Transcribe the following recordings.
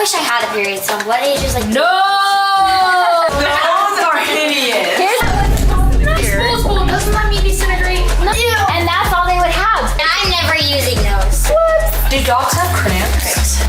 wish I had a period. So what age is like? No! Those are hideous. Here's disposable. Doesn't that mean disintegrate? No. And that's all they would have. I'm never using those. Do dogs have cramps?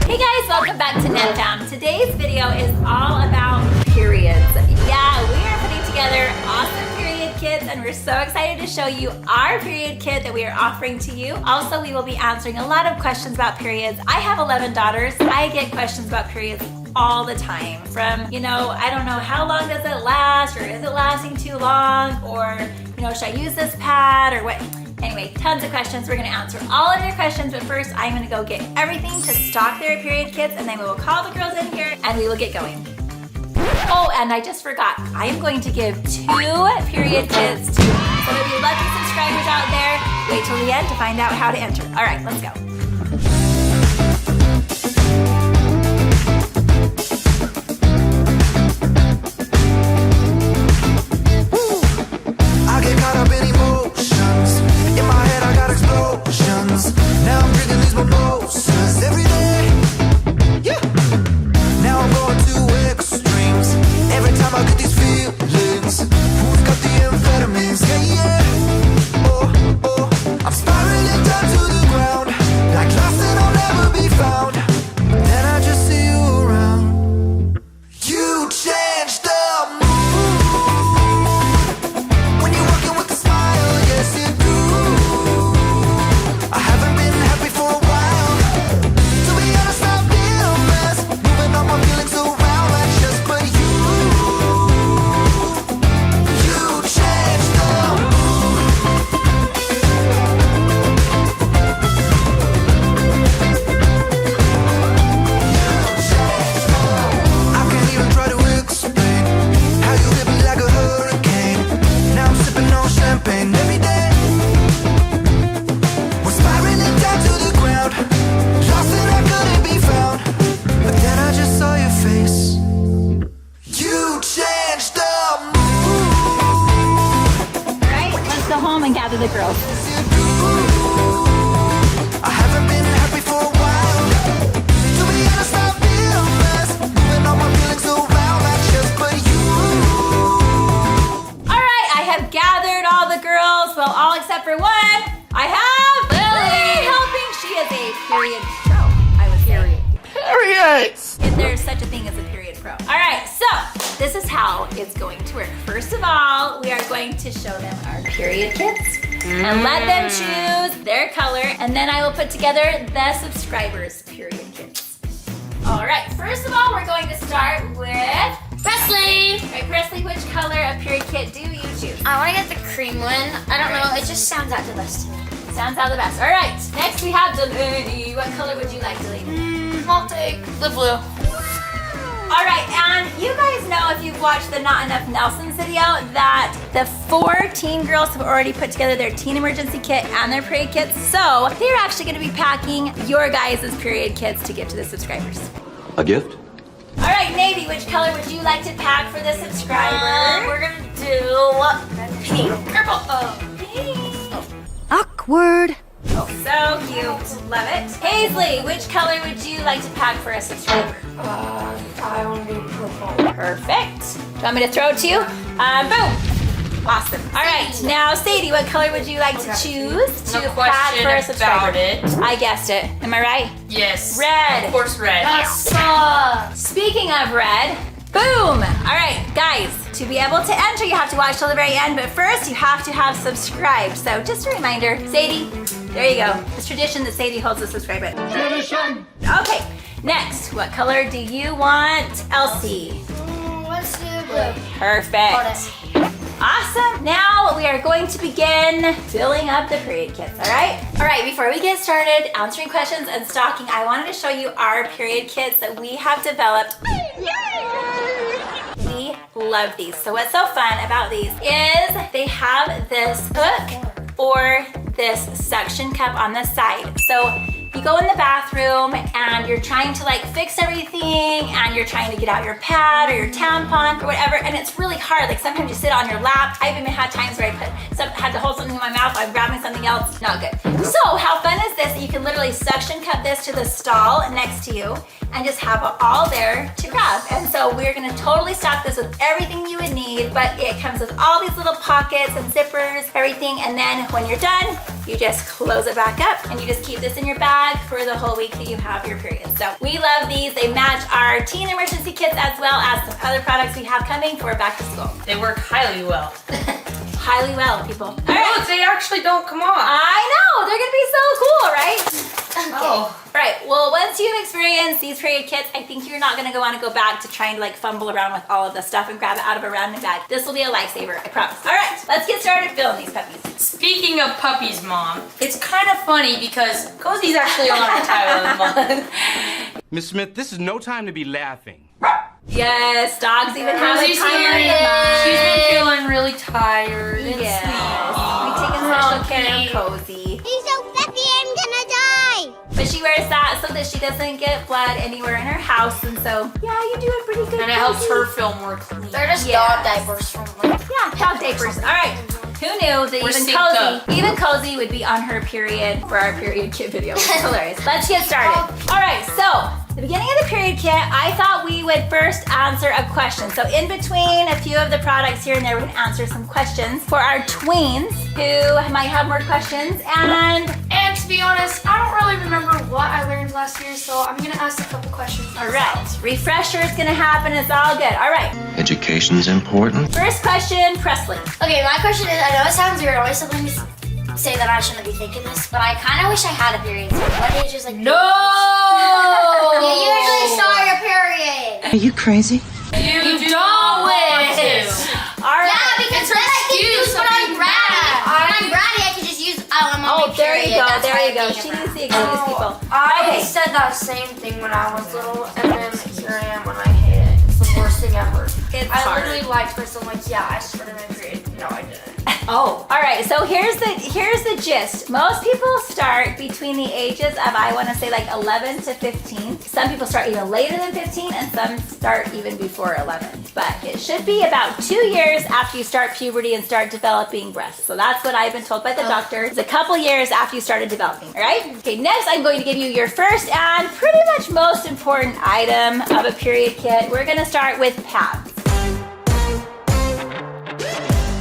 Hey guys, welcome back to NEN FAM. Today's video is all about periods. Yeah, we are putting together awesome period kits and we're so excited to show you our period kit that we are offering to you. Also, we will be answering a lot of questions about periods. I have 11 daughters. I get questions about periods all the time from, you know, I don't know, how long does it last, or is it lasting too long, or, you know, should I use this pad, or what? Anyway, tons of questions. We're gonna answer all of your questions, but first I'm gonna go get everything to stock their period kits, and then we will call the girls in here and we will get going. Oh, and I just forgot, I am going to give 2 period kits to some of you lucky subscribers out there. Wait till the end to find out how to enter. All right, let's go. Now I'm drinking these mimosas every day. Yeah. Now I'm going to extremes every time I get these feelings. Who's got the amphetamines? Yeah, yeah. Oh, oh. I'm spiraling down to the ground, like lost and I'll never be found. Then I just see you around. You changed the mood when you're walking with a smile. Yes, you do. I haven't been happy for a while. To be honest, I've been a mess, moving all my feelings around like just but you changed the mood. I can't even try to explain how you hit me like a hurricane. Now I'm sipping on champagne every day. Spiraling down to the ground, lost and I couldn't be found. But then I just saw your face. You changed the mood. All right, let's go home and gather the girls. I haven't been happy for a while. To be honest, I've been a mess, moving all my feelings around like just but you. All right, I have gathered all the girls, well, all except for one. I have Lily helping. She is a period pro, I would say. Periods. If there's such a thing as a period pro. All right, so this is how it's going to work. First of all, we are going to show them our period kits and let them choose their color, and then I will put together the subscribers' period kits. All right, first of all, we're going to start with Presley. All right, Presley, which color of period kit do you choose? I want to get the cream one. I don't know. It just sounds out the best to me. Sounds out the best. All right, next we have Delaney. What color would you like, Delaney? I'll take the blue. All right, and you guys know, if you've watched the Not Enough Nelson's video, that the 4 teen girls have already put together their teen emergency kit and their period kits. So they're actually gonna be packing your guys' period kits to give to the subscribers. A gift? All right, Navy, which color would you like to pack for the subscriber? We're gonna do pink. Purple. Oh, pink. Awkward. Oh, so cute. Love it. Paisley, which color would you like to pack for a subscriber? I want to do purple. Perfect. Do you want me to throw it to you? Boom. Awesome. All right, now Sadie, what color would you like to choose to No pack for a question subscriber? about it. I guessed it. Am I right? Yes. Red. Of course, red. Speaking of red, boom. All right, guys, to be able to enter, you have to watch till the very end, but first you have to have subscribed. So just a reminder, Sadie, there you go. It's tradition that Sadie holds the subscribe button. Tradition. Okay, next, what color do you want, Elsie? Let's do blue. Perfect. Awesome. Now we are going to begin filling up the period kits, all right? All right, before we get started answering questions and stocking, I wanted to show you our period kits that we have developed. We love these. So what's so fun about these is they have this hook or this suction cup on the side. So you go in the bathroom and you're trying to like fix everything and you're trying to get out your pad or your tampon or whatever, and it's really hard. Like sometimes you sit on your lap. I've even had times where had to hold something in my mouth, I'm grabbing something else, not good. So how fun is this? You can literally suction cup this to the stall next to you and just have it all there to grab. And so we're gonna totally stock this with everything you would need, but it comes with all these little pockets and zippers, everything, and then when you're done, you just close it back up and you just keep this in your bag for the whole week that you have your period. So we love these. They match our teen emergency kits as well as some other products we have coming for back to school. They work highly well. Highly well, people. All right. Look, they actually don't come off. I know, they're gonna be so cool, right? Oh. Right, well, once you've experienced these period kits, I think you're not gonna want to go back to trying to like fumble around with all of the stuff and grab it out of a random bag. This will be a lifesaver, I promise. All right, let's get started filling these puppies. Speaking of puppies, Mom, it's kind of funny because Cozy's actually on our Tyler month. Miss Smith, this is no time to be laughing. Yes, dogs even have a Cozy's timer. here. She's been feeling really tired and Yes, sleepy. we taking special care of Cozy. He's so fluffy, I'm gonna die. But she wears that so that she doesn't get blood anywhere in her house, and so yeah, you do a pretty good. And it helps Cozy. her feel more clean. They're just Yes. dog diapers from like. Yeah, dog diapers. All right. Who knew that We're even synced up. Cozy would be on her period for our period kit video? It's hilarious. Let's get started. All right, so the beginning of the period kit, I thought we would first answer a question. So in between a few of the products here and there, we're gonna answer some questions for our tweens who might have more questions. And to be honest, I don't really remember what I learned last year, so I'm gonna ask a couple questions. all right, refresher is gonna happen. It's all good. All right, Education's important. first question, Presley. Okay, my question is, I know it sounds weird, always something to say that I shouldn't be thinking this, but I kind of wish I had a period. So what age is like? No! You usually start your period. Are you crazy? You don't want to. All right. Yeah, because then I can use when I'm bratty. When I'm bratty, I can just use. I'm on Oh, my there period. you go. That's There why you go. I'm She being a needs the excuse people. I Okay. said that same thing when I was little, and then here I am when I hate it. It's the worst thing ever. It's I hard. literally lied to myself, like, yeah, I started my period. No, I didn't. Oh, all right. So here's the gist. Most people start between the ages of, I want to say, like 11 to 15. Some people start even later than 15, and some start even before 11. But it should be about 2 years after you start puberty and start developing breasts. So that's what I've been told by the doctor. It's a couple years after you started developing. All right. Okay. Next, I'm going to give you your first and pretty much most important item of a period kit. We're going to start with pads.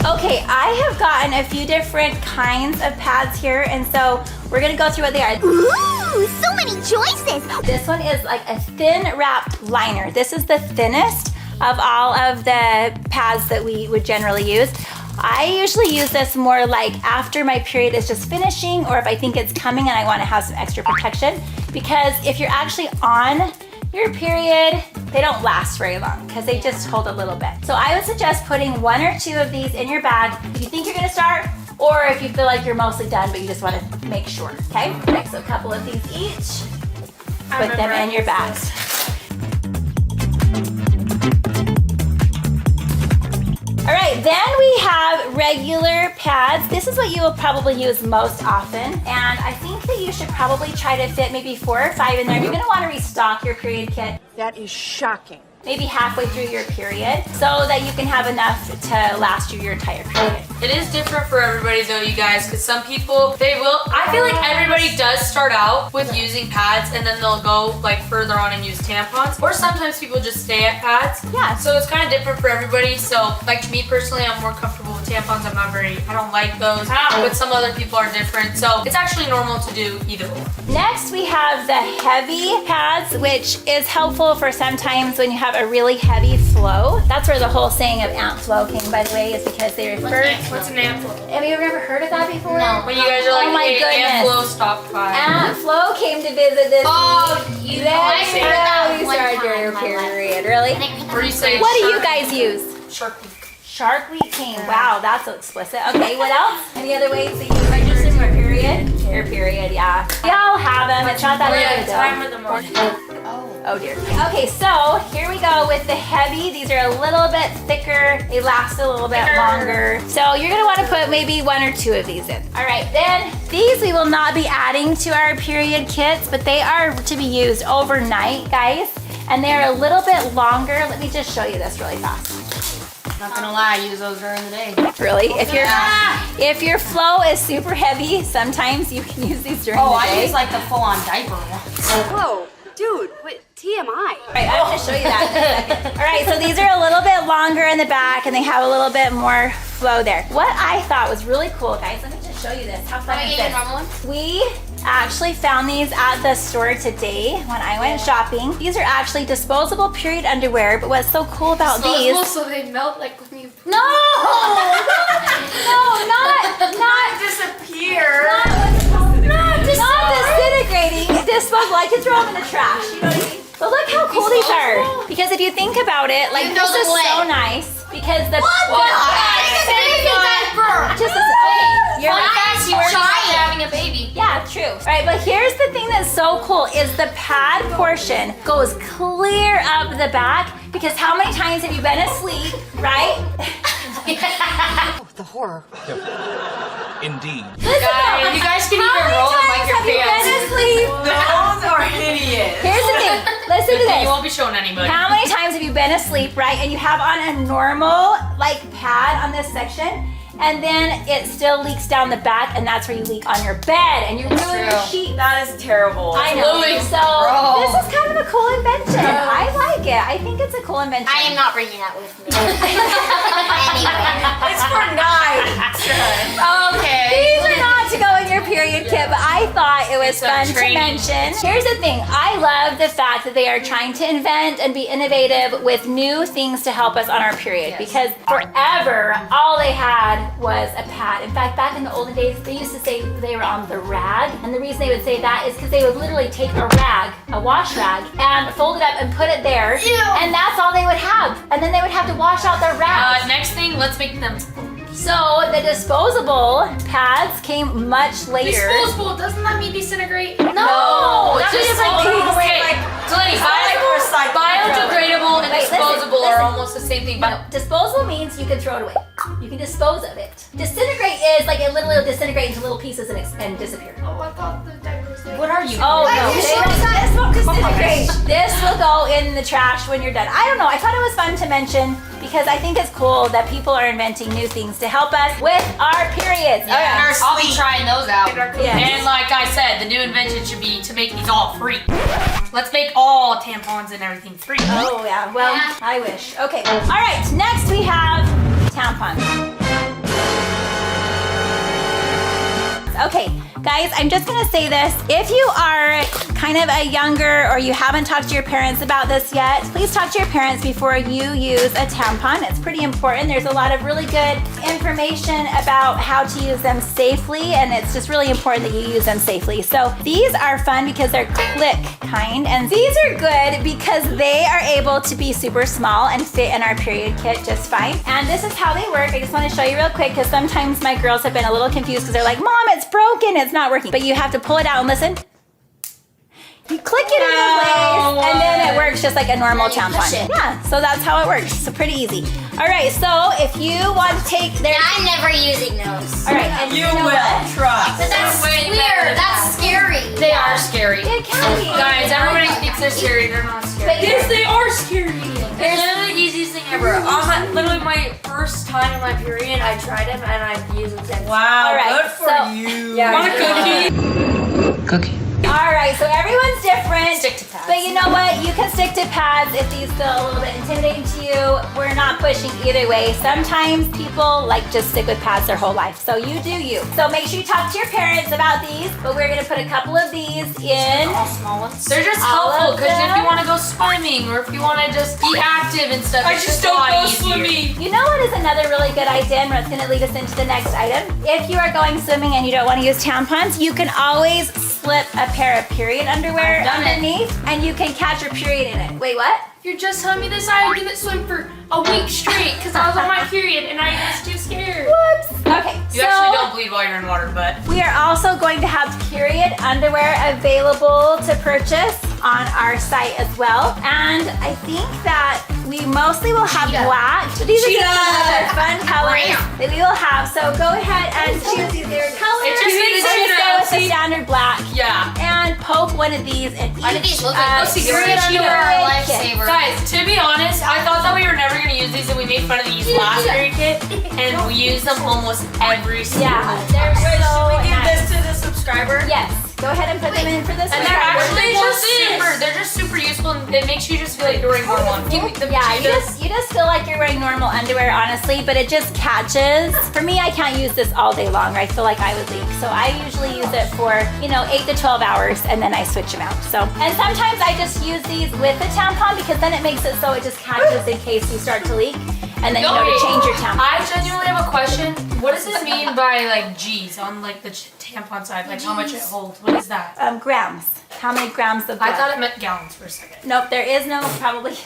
Okay, I have gotten a few different kinds of pads here, and so we're gonna go through what they are. Ooh, so many choices. This one is like a thin wrapped liner. This is the thinnest of all of the pads that we would generally use. I usually use this more like after my period is just finishing, or if I think it's coming and I wanna have some extra protection, because if you're actually on your period, they don't last very long because they just hold a little bit. So I would suggest putting 1 or 2 of these in your bag if you think you're gonna start, or if you feel like you're mostly done but you just wanna make sure, okay? Right, so a couple of these each, put them in your bags. All right, then we have regular pads. This is what you will probably use most often, and I think that you should probably try to fit maybe 4 or 5 in there. You're gonna wanna restock your period kit. That is shocking. Maybe halfway through your period, so that you can have enough to last you your entire period. It is different for everybody though, you guys, because some people, I feel like everybody does start out with using pads and then they'll go like further on and use tampons, or sometimes people just stay at pads. Yeah. So it's kind of different for everybody. So like me personally, I'm more comfortable with tampons. I don't like those, but some other people are different. So it's actually normal to do either or. Next, we have the heavy pads, which is helpful for sometimes when you have a really heavy flow. That's where the whole saying of amp flow came, by the way, is because they refer. What's an amp flow? Have you ever heard of that before? No. When you guys are like, Oh my hey, amp goodness. flow stopped by. Aunt Flo came to visit this Oh, week. you- That's I heard that how you one started time your in my life. period, really? Or you say What do you Shark- guys use? Shark Week. Shark Week came. Wow, that's so explicit. Okay, what else? Any other ways that you register your period? Your period, yeah. We all have them. It's not that big of a deal. Time of the month. Oh. Oh dear. Okay, so here we go with the heavy. These are a little bit thicker. They last a little bit longer. So you're gonna wanna put maybe 1 or 2 of these in. All right, then these we will not be adding to our period kits, but they are to be used overnight, guys. And they're a little bit longer. Let me just show you this really fast. Not gonna lie, I use those during the day. Really? If your flow is super heavy, sometimes you can use these during the day. I use like the full-on diaper one. Whoa, dude, what TMI? All right, I'm gonna show you that in a second. All right, so these are a little bit longer in the back and they have a little bit more flow there. What I thought was really cool, guys, let me just show you this. How fun is this? We actually found these at the store today when I went shopping. These are actually disposable period underwear, but what's so cool about these? So they melt like when you. No! No, not Disappear. not disintegrating. Disposable. I can throw them in the trash. You know what I mean? But look how cool these are. Because if you think about it, like this is so nice. Because the just as okay, you're Fancy having a baby. yeah, true. All right, but here's the thing that's so cool is the pad portion goes clear up the back because how many times have you been asleep, right? Oh, the horror. Indeed. You guys can even roll them like your Have you been pants. asleep? Those are hideous. Here's the thing. Listen to You this. won't be showing anybody. How many times have you been asleep, right? And you have on a normal like pad on this section, and then it still leaks down the back, and that's where you leak on your bed, and you're ruining your sheet. That is terrible. I know. Louis, So this is kind of a cool invention. I like it. I think it's a cool invention. I am not bringing that with me. Anyway. It's for night. Okay. These are not to go in your period kit, but I thought it was It's a fun to training. mention. Here's the thing. I love the fact that they are trying to invent and be innovative with new things to help us on our period because forever, all they had was a pad. In fact, back in the olden days, they used to say they were on the rag. And the reason they would say that is because they would literally take a rag, a wash rag, and fold it up and put it there. And that's all they would have. And then they would have to wash out their rags. Next thing, let's make them. So the disposable pads came much later. Disposable, doesn't that mean disintegrate? No, that's two just different things. okay. Delaney, biodegradable and Wait, disposable listen. are almost the same thing. No, disposable means you can throw it away. You can dispose of it. Disintegrate is like it literally will disintegrate into little pieces and disappear. Oh, I thought the diapers. What are you? Oh no, you this sure won't disintegrate. This will go in the trash when you're done. I don't know. I thought it was fun to mention because I think it's cool that people are inventing new things to help us with our periods. Yeah, I'll be trying those out. Yes. And like I said, the new invention should be to make these all free. Let's make all tampons and everything free. Oh yeah, well, I wish. Okay, all right, next we have tampons. Okay, guys, I'm just gonna say this. If you are kind of a younger or you haven't talked to your parents about this yet, please talk to your parents before you use a tampon. It's pretty important. There's a lot of really good information about how to use them safely, and it's just really important that you use them safely. So these are fun because they're click kind, and these are good because they are able to be super small and fit in our period kit just fine. And this is how they work. I just want to show you real quick because sometimes my girls have been a little confused because they're like, Mom, it's broken, it's not working. But you have to pull it out and listen. You click it into place and then it works just like a normal Then you push tampon. it. Yeah, so that's how it works. So pretty easy. All right, so if you want to take their... I'm never using those. All right, and you know what? Trust. But that's Way better weird. than That's scary. They are scary. It can be. Guys, everybody thinks they're scary. They're not scary. But yes, they are scary. They're literally the easiest thing ever. Literally my first time in my period, I tried them and I've used them since. Wow, All right, good for so- you. Want a cookie? Cookie. All right, so everyone's different. Stick to pads. But you know what? You can stick to pads if these feel a little bit intimidating to you. We're not pushing either way. Sometimes people like just stick with pads their whole life. So you do you. So make sure you talk to your parents about these. But we're gonna put a couple of these in. All small ones. They're just All helpful of because if them? you want to go swimming or if you want to just be active and stuff, it's just a lot easier. You know what is another really good idea, and what's gonna lead us into the next item? If you are going swimming and you don't want to use tampons, you can always slip a pair of period underwear I've done it. underneath, and you can catch your period in it. Wait, what? You're just telling me this. I didn't swim for a week straight because I was on my period and I was too scared. Whoops. Okay, You actually don't bleed while you're in water, but we are also going to have period underwear available to purchase on our site as well. And I think that we mostly will have black. So these are just another fun colors that we will have. So go ahead and choose either color. It just makes We're you gonna go with the see- standard black. Yeah. And poke one of these in Why do each these look like those period secret underwear underwear kit. lifesaver? Guys, to be honest, I thought that we were never gonna use these, and we made fun of these last period kit, and we use them almost every single Yeah, time. they're so Give nice. this to the subscriber. Yes, go ahead and put them in for this And one. they're actually What just is super. They're just super useful, and it makes you just feel like you're wearing normal. Give me the Yeah, you just feel like you're wearing normal underwear, honestly, but it just catches. For me, I can't use this all day long. I feel like I would leak. So I usually use it for, 8 to 12 hours, and then I switch them out. So, and sometimes I just use these with a tampon because then it makes it so it just catches in case you start to leak, and then to change your tampon. I genuinely have a question. What does this mean by like G's on like the tampon side? Like how much it holds? What is that? Grams. How many grams of blood? I thought it meant gallons for a second. Nope, there is no probably.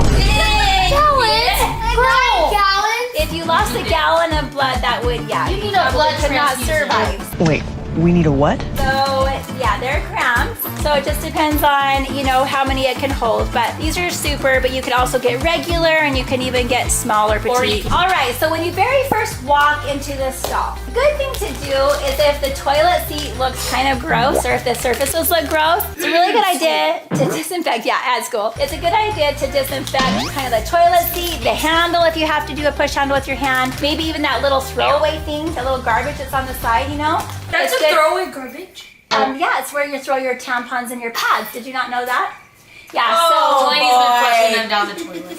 Gallons? If you lost a gallon of blood, that would, You need a blood could not transfusion. survive. Wait, we need a what? So yeah, they're grams. So it just depends on, how many it can hold. But these are super, but you could also get regular and you can even get smaller petite. All right, so when you very first walk into this stall, the good thing to do is if the toilet seat looks kind of gross or if the surfaces look gross, it's a really good idea to disinfect. Yeah, at school. It's a good idea to disinfect kind of the toilet seat, the handle if you have to do a push handle with your hand, maybe even that little throwaway thing, that little garbage that's on the side, That's It's a good. throwaway garbage. Yeah, it's where you throw your tampons and your pads. Did you not know that? Yeah, Delaney's been flushing them down the toilet.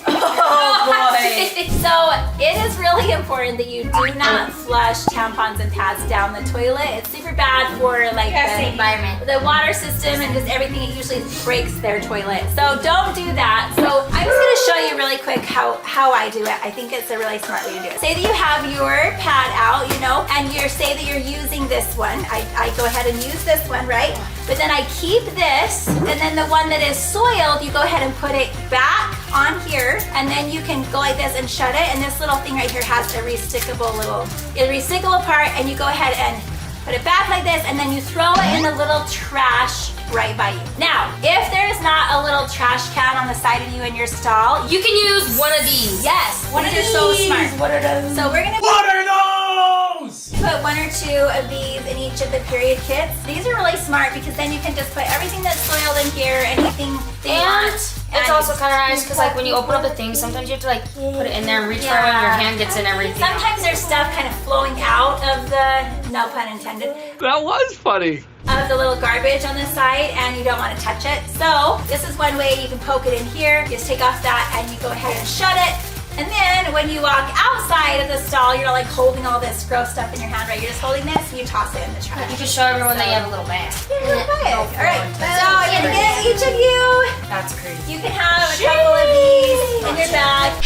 So it is really important that you do not flush tampons and pads down the toilet. It's super bad for like the environment. the water system and just everything. It usually breaks their toilet. So don't do that. So I'm just gonna show you really quick how I do it. I think it's a really smart way to do it. Say that you have your pad out, and say that you're using this one. I go ahead and use this one, right? But then I keep this, and then the one that is soiled, you go ahead and put it back on here, and then you can go like this and shut it, and this little thing right here has a recyclable part, and you go ahead and put it back like this, and then you throw it in the little trash right by you. Now, if there's not a little trash can on the side of you in your stall, You can use one of these. yes, One of these are these. so smart. What are those? So we're gonna What are those? put 1 or 2 of these in each of the period kits. These are really smart because then you can just put everything that's soiled in here, anything that you And want. it's also kind of nice because like when you open up the thing, sometimes you have to like put it in there and reach for it when your hand gets in everything. Sometimes there's stuff kind of flowing out of the, no pun intended, That was funny. of the little garbage on this side, and you don't want to touch it. So this is one way you can poke it in here. You just take off that and you go ahead and shut it. And then when you walk outside of the stall, you're like holding all this gross stuff in your hand, right? You're just holding this and you toss it in the trash. You can show everyone that you have a little bag. All right, so you're gonna get each of you. That's crazy. You can have a couple of these in your bag.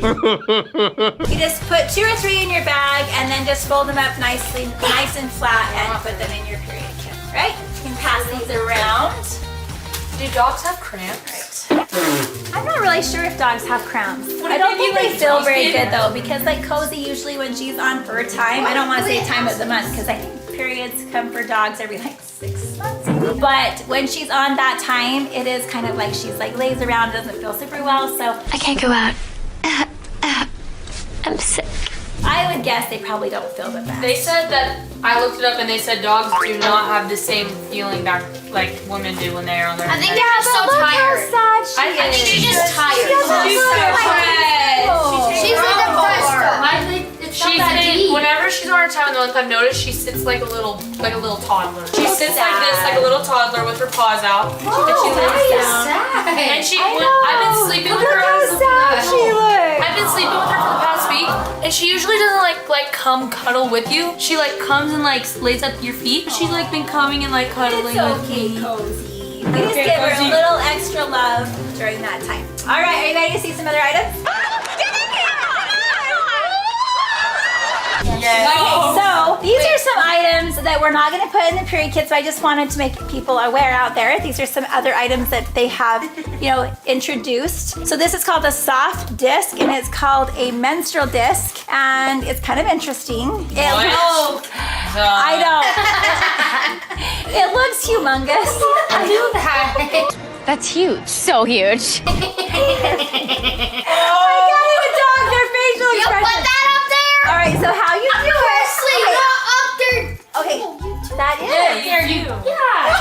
You just put 2 or 3 in your bag and then just fold them up nice and flat and put them in your period kit, right? You can pass these around. Do dogs have cramps? I'm not really sure if dogs have cramps. What I if don't they think be, they like, feel very toasted? good though, because like Cozy usually when she's on her time, I don't want to say time of the month because I think periods come for dogs every like 6 months. But when she's on that time, it is kind of like she's like lays around, doesn't feel super well. So I can't go out. I'm sick. I would guess they probably don't feel the best. They said that, I looked it up and they said dogs do not have the same feeling that like women do when they're on their I think period. they're just so tired. Sad she I think is. She's just tired. She's so She's like depressed though. It's not that deep. Whenever she's on her time of the month, I've noticed she sits like a little toddler. She sits like this, like a little toddler with her paws out. And she lays down. And I've been sleeping with her. I've been sleeping with her for the past week, and she usually doesn't like come cuddle with you. She like comes and like lays up your feet. She's like been coming and like cuddling It's with okay, me. Cozy. We just give her a little extra love during that time. All right, are you ready to see some other items? Yes. Okay, so these are some items that we're not gonna put in the period kit, so I just wanted to make people aware out there. These are some other items that they have, you know, introduced. So this is called a soft disc, and it's called a menstrual disc, and it's kind of interesting. I know. It looks humongous. I do that. That's huge. So huge. Oh my God, even doctor facial You expression. put that up there? All right, so how you do Seriously, it? not up there. Okay, that is. Yeah, you. Yeah.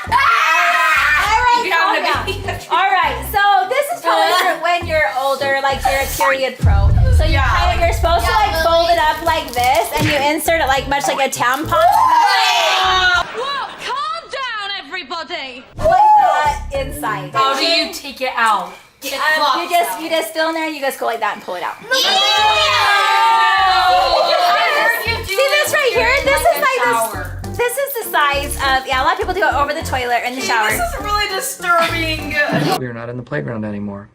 All right, calm down. All right, so this is probably for when you're older, like you're a period pro. So you're supposed to like fold it up like this, and you insert it like much like a tampon. Whoa, calm down, everybody. Like that inside. How do you take it out? You just fill in there, and you just go like that and pull it out. See this right here? This is like this. This is the size of, a lot of people do it over the toilet or in the shower. This is really disturbing. We're not in the playground anymore.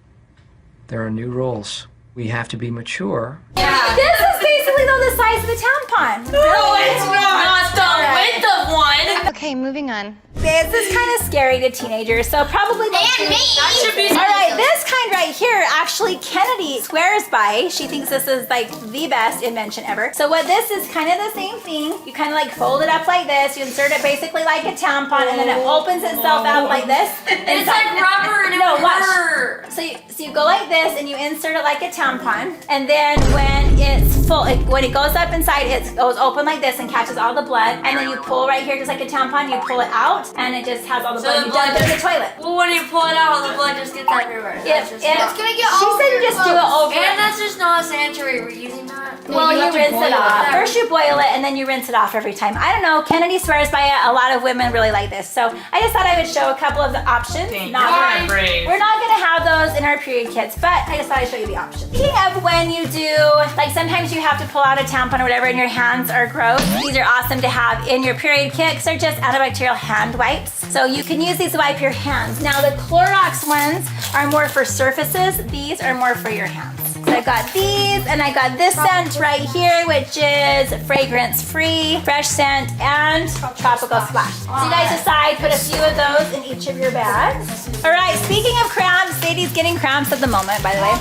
There are new rules. We have to be mature. This is basically though the size of a tampon. No, it's not the width of one. Okay, moving on. This is kind of scary to teenagers, so probably And me. That should be. All right, this kind right here, actually Kennedy swears by. She thinks this is like the best invention ever. So what this is kind of the same thing. You kind of like fold it up like this. You insert it basically like a tampon, and then it opens itself out like this. It's like rubber and it No, watch. hurt. So you go like this, and you insert it like a tampon, and then when it's full, when it goes up inside, it goes open like this and catches all the blood, and then you pull right here just like a tampon. You pull it out, and it just has all the blood. You dump it in the toilet. Well, when you pull it out, the blood just gets everywhere. It's gonna get she all said you your just do it over. And that's just not sanitary. We're using that. Well, you rinse it off. First you boil it, and then you rinse it off every time. I don't know. Kennedy swears by it. A lot of women really like this. So I just thought I would show a couple of the options. We're We're not going to have those in our period kits, but I just thought I'd show you the options. Speaking of when you do, like sometimes you have to pull out a tampon or whatever and your hands are gross. These are awesome to have in your period kit because they're just antibacterial hand wipes. So you can use these to wipe your hands. Now the Clorox ones are more for surfaces. These are more for your hands. So I got these, and I got this scent right here, which is fragrance-free, fresh scent, and tropical splash. So you guys decide, put a few of those in each of your bags. All right, speaking of cramps, Sadie's getting cramps at the moment, by the way.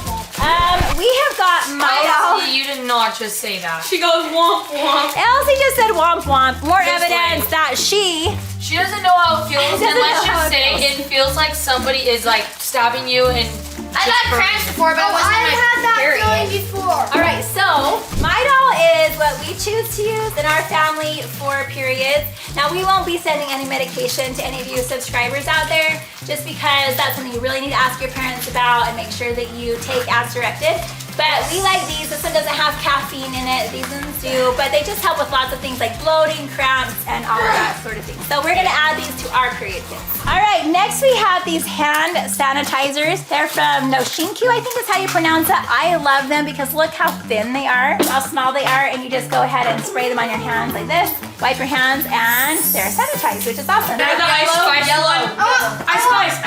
We have got Midol. You did not just say that. She goes womp womp. Elsie just said womp womp. More evidence that she doesn't know how it feels, and let's know how just it say it feels like somebody is like stabbing you and. I've had cramps before, but it wasn't I've my had that period. feeling before. All right, so Midol is what we choose to use in our family for periods. Now, we won't be sending any medication to any of you subscribers out there, just because that's something you really need to ask your parents about and make sure that you take as directed. But we like these. This one doesn't have caffeine in it. These ones do, but they just help with lots of things like bloating, cramps, and all of that sort of thing. So we're gonna add these to our period kits. All right, next we have these hand sanitizers. They're from Noshinku, I think is how you pronounce it. I love them because look how thin they are, how small they are, and you just go ahead and spray them on your hands like this. Wipe your hands, and they're sanitized, which is awesome. They're the Ice Spice one. Oh,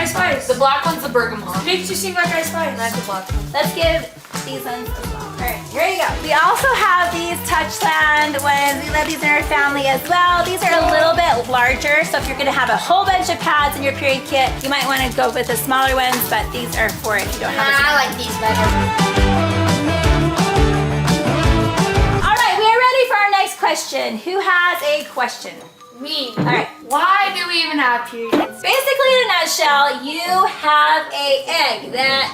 Ice Spice. The black one's the bergamot. Makes you seem like Ice Spice. That's the black one. Let's give these ones as well. All right, here you go. We also have these Touchland ones. We love these in our family as well. These are a little bit larger, so if you're gonna have a whole bunch of pads in your period kit, you might wanna go with the smaller ones, but these are for if you don't have I like these better. All right, we are ready for our next question. Who has a question? Me. All right. Why do we even have periods? Basically, in a nutshell, you have an egg that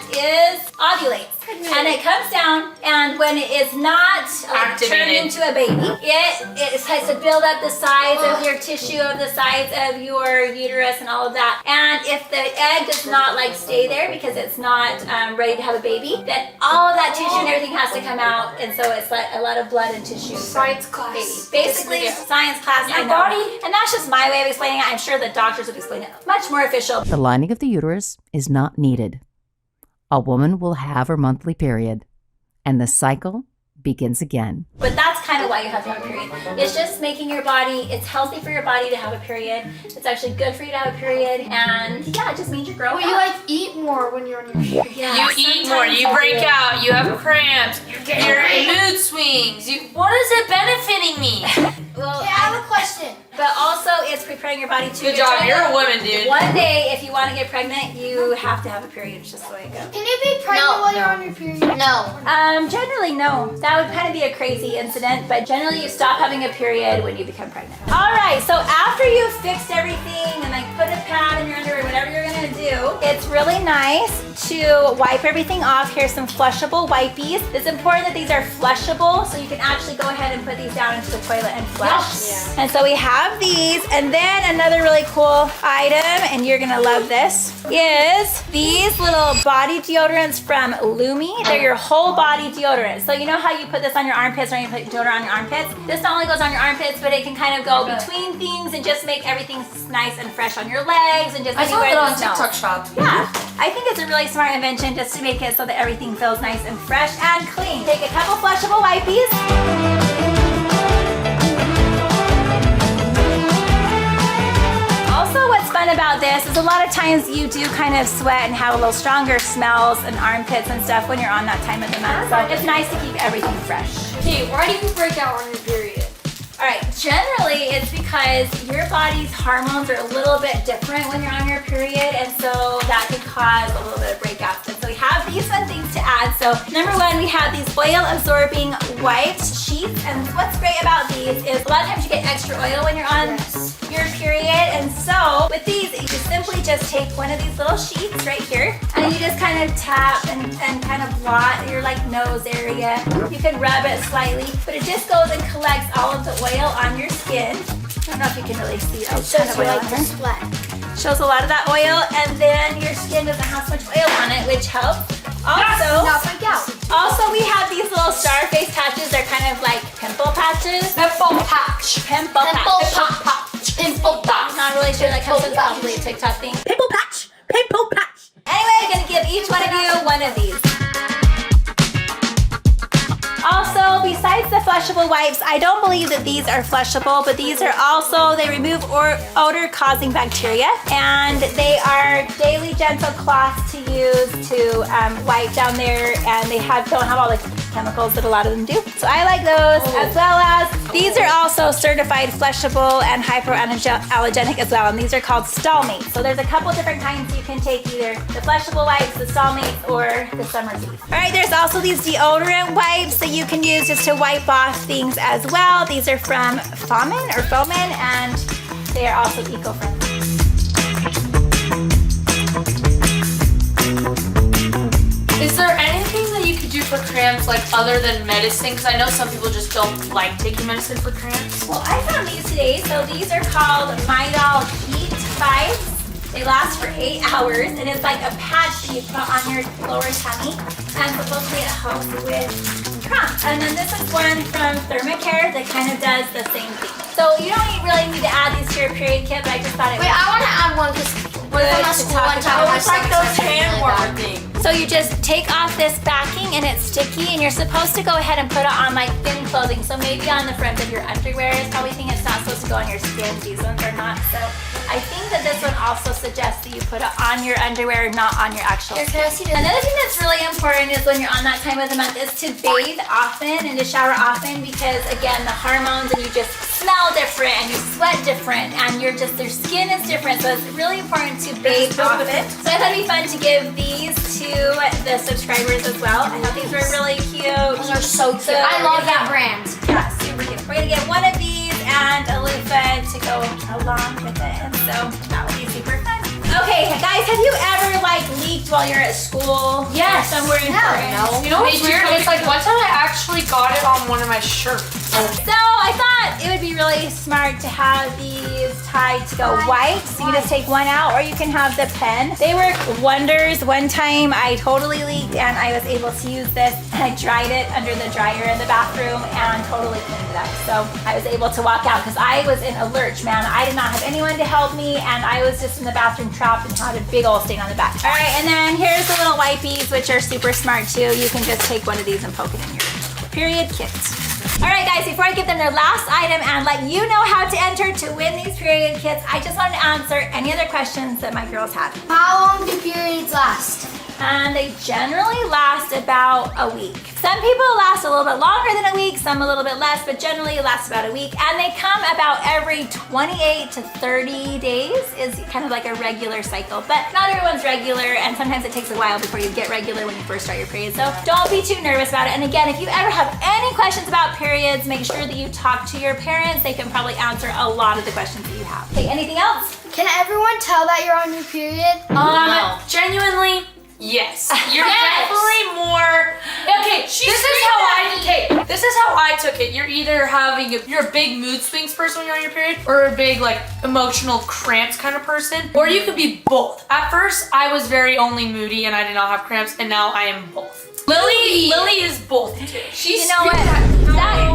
ovulates. And it comes down, and when it is not turned into a baby, it has to build up the size of your tissue, of the size of your uterus, and all of that. And if the egg does not stay there because it's not ready to have a baby, then all of that tissue and everything has to come out, and so it's like a lot of blood and tissue. Science class. Baby. Basically, science class. I know. And that's just my way of explaining it. I'm sure the doctors would explain it much more official. The lining of the uterus is not needed. A woman will have her monthly period, and the cycle begins again. But that's kind of why you have to have a period. It's just making your body, it's healthy for your body to have a period. It's actually good for you to have a period. And yeah, it just means you're growing you up. eat more when you're on your period. Yeah, You eat more, you break out, you have cramps, your mood swings. What is it benefiting me? Well, but also it's preparing your body to Good get job. pregnant. You're a woman, dude. One day, if you want to get pregnant, you have to have a period. It's just the way it goes. Can you be pregnant while you're on your period? No. Generally, no. That would kind of be a crazy incident, but generally you stop having a period when you become pregnant. All right, so after you've fixed everything and like put a pad in your underwear, whatever you're gonna do, it's really nice to wipe everything off. Here's some flushable wipies. It's important that these are flushable, so you can actually go ahead and put these down into the toilet and flush. Yes. And so we have these, and then another really cool item, and you're gonna love this, is these little body deodorants from Lumi. They're your whole body deodorant. So you know how you put this on your armpits or you put deodorant on your armpits? This not only goes on your armpits, but it can kind of go between things and just make everything nice and fresh on your legs and just I saw anywhere that on that smells. TikTok shop. Yeah, I think it's a really smart invention just to make it so that everything feels nice and fresh and clean. Take a couple flushable wipies. Also, what's fun about this is a lot of times you do kind of sweat and have a little stronger smells and armpits and stuff when you're on that time of the month. So it's nice to keep everything fresh. Okay, why do you break out on your period? All right, generally it's because your body's hormones are a little bit different when you're on your period, and so that can cause a little bit of breakouts. And so we have these fun things to add. So number one, we have these oil absorbing wipes sheets, and what's great about these is a lot of times you get extra oil when you're on your period, and so with these, you simply just take one of these little sheets right here, and you just kind of tap and kind of blot your like nose area. You can rub it slightly, but it just goes and collects all of the oil on your skin. I don't know if you can really see a ton of oil on there. sweat. Shows a lot of that oil, and then your skin doesn't have so much oil on it, which helps. Also, Not break out. we have these little star face patches. They're kind of like pimple patches. Pimple patch. Pimple patch. Pimple patch. I'm not really sure. That comes with probably a TikTok thing. Pimple patch. Pimple patch. Anyway, I'm gonna give each one of you one of these. Also, besides the flushable wipes, I don't believe that these are flushable, but these are also, they remove odor-causing bacteria, and they are daily gentle cloths to use to wipe down there, and they don't have all the chemicals that a lot of them do. So I like those, as well as these are also certified flushable and hypoallergenic as well, and these are called Stallmates. So there's a couple different kinds you can take, either the flushable wipes, the Stallmates, or the Summer's Eve. All right, there's also these deodorant wipes that you can use just to wipe off things as well. These are from Fomen, and they are also eco-friendly. Is there anything that you could do for cramps, like other than medicine? Because I know some people just don't like taking medicine for cramps. Well, I found these today. So these are called Midol Heat Vibes. They last for 8 hours, and it's like a patch that you put on your lower tummy, and supposedly it helps with cramps. And then this is one from Thermacare that kind of does the same thing. So you don't really need to add these to your period kit, but I just thought it Wait, was I want to add one because what if I'm at to school talk one time about. and my It's like stomach those starts hand feeling warmer bad? things. So you just take off this backing, and it's sticky, and you're supposed to go ahead and put it on like thin clothing. So maybe on the front of your underwear is probably thing. It's not supposed to go on your skin. These ones are not. So I think that this one also suggests that you put it on your underwear, not on your actual Here, skin. can I see this? Another thing that's really important is when you're on that time of the month is to bathe often and to shower often, because again, the hormones, and you just smell different and you sweat different and your skin is different. So it's really important to bathe often. So I thought it'd be fun to give these to the subscribers as well. I thought these were really cute. Those are so cute. I love that brand. Yeah, super cute. We're gonna get one of these and a loofah to go along with it, and so that will be super fun. Okay, guys, have you ever like leaked while you're at school? Yes. Or somewhere important? No. You know what's weird? It's like one time I actually got it on one of my shirts. So I thought it would be really smart to have these tied to go white. So you can just take one out, or you can have the pen. They work wonders. One time I totally leaked, and I was able to use this, and I dried it under the dryer in the bathroom and totally cleaned it up. So I was able to walk out because I was in a lurch, man. I did not have anyone to help me, and I was just in the bathroom trapped and had a big old stain on the back. All right, and then here's the little wipies, which are super smart too. You can just take one of these and poke it in your period kit. All right, guys, before I give them their last item and let you know how to enter to win these period kits, I just wanted to answer any other questions that my girls had. How long do periods last? and they generally last about a week. Some people last a little bit longer than a week, some a little bit less, but generally it lasts about a week. And they come about every 28 to 30 days is kind of like a regular cycle, but not everyone's regular, and sometimes it takes a while before you get regular when you first start your period. So don't be too nervous about it. And again, if you ever have any questions about periods, make sure that you talk to your parents. They can probably answer a lot of the questions that you have. Okay, anything else? Can everyone tell that you're on your period? No. Genuinely, yes. You're definitely more. Okay, this is how I took it. You're either you're a big mood swings person when you're on your period, or a big like emotional cramps kind of person, or you could be both. At first, I was very only moody and I did not have cramps, and now I am both. Lily is both too. You know what?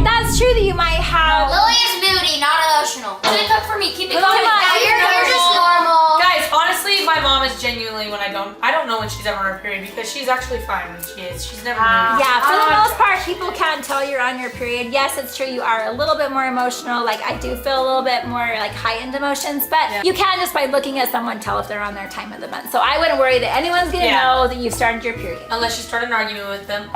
That's true that you might have. Lily is moody, not emotional. Keep it up for me. Keep it Come going. on, You're just normal. Guys, honestly, my mom is genuinely I don't know when she's ever on her period, because she's actually fine when she is. She's never moody. Yeah, for the most part, people can tell you're on your period. Yes, it's true, you are a little bit more emotional. Like, I do feel a little bit more like heightened emotions, but you can just by looking at someone tell if they're on their time of the month. So I wouldn't worry that anyone's gonna know that you started your period. Unless you start an argument with them.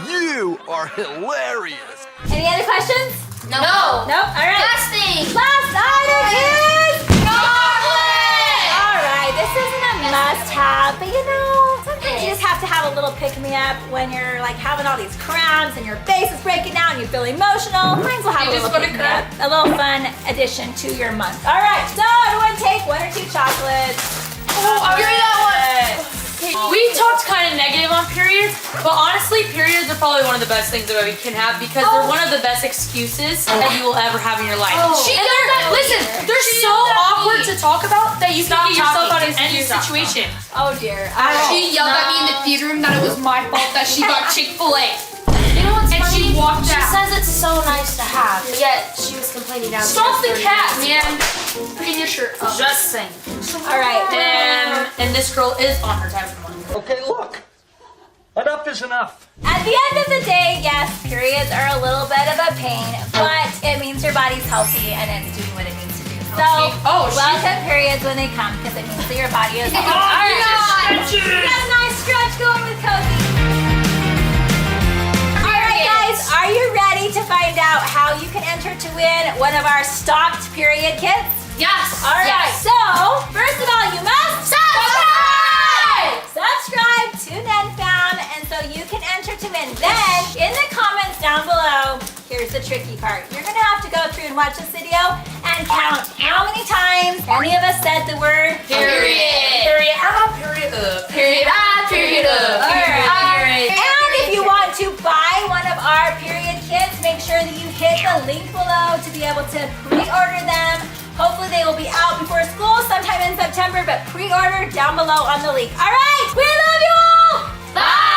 You are hilarious. Any other questions? No. Nope, all right. Last thing. Last item is Chocolate. all right, this isn't a must-have, but you know, sometimes you just have to have a little pick-me-up when you're like having all these cramps and your face is breaking down and you feel emotional. Mine's will have a little pick-me-up, a little fun addition to your month. All right, so everyone take 1 or 2 chocolates. Oh, I'll give you that one. We talked kind of negative on periods, but honestly, periods are probably one of the best things that we can have, because they're one of the best excuses that you will ever have in your life. They're so awkward to talk about that you can get yourself out of any situation. Oh dear. She yelled at me in the theater room that it was my fault that she got Chick-fil-A. You know what's And funny? she walked She out. says it's so nice to have, yet she was complaining down Stop the cat, man. Pin your shirt up. Just saying. All right. And this girl is on her time of the month. Okay, look. Enough is enough. At the end of the day, yes, periods are a little bit of a pain, but it means your body's healthy and it's doing what it needs to do. So, welcome periods when they come, because it means that your body is healthy. You got a nice stretch going with Cozy. All right, guys, are you ready to find out how you can enter to win one of our stocked period kits? Yes. All right, so first of all, you must subscribe to NEN FAM, and so you can enter to win. Then, in the comments down below, here's the tricky part. You're gonna have to go through and watch this video and count how many times any of us said the word Period. Period. How about period up? Period up, period up. All right. And if you want to buy one of our period kits, make sure that you hit the link below to be able to pre-order them. Hopefully they will be out before school sometime in September, but pre-order down below on the link. All right, we love you all. Bye.